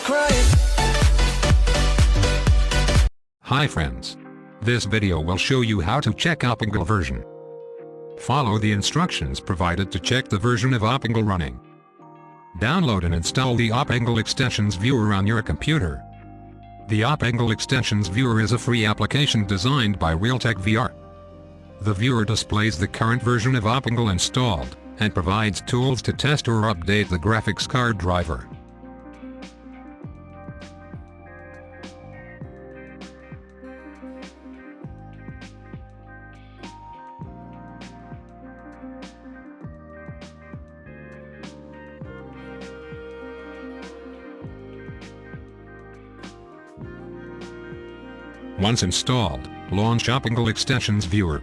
crying. Hi friends. This video will show you how to check OpenGL version. Follow the instructions provided to check the version of OpenGL running. Download and install the OpenGL Extensions Viewer on your computer. The OpenGL Extensions Viewer is a free application designed by Realtech VR. The viewer displays the current version of OpenGL installed, and provides tools to test or update the graphics card driver. Once installed, launch OpenGL Extensions Viewer.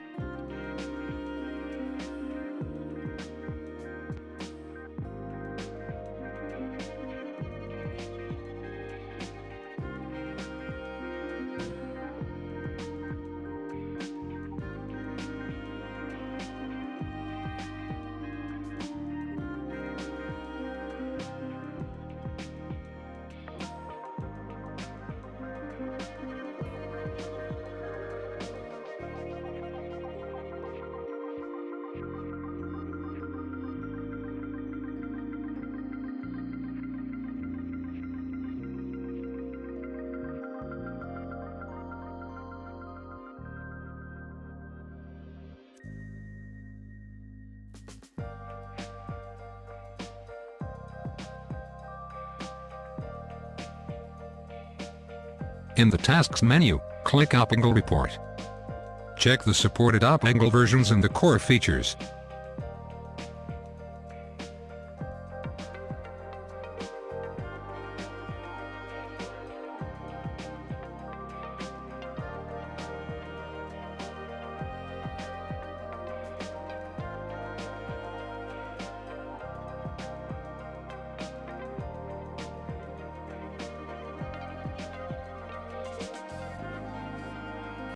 In the Tasks menu, click OpenGL Report. Check the supported OpenGL versions and the core features.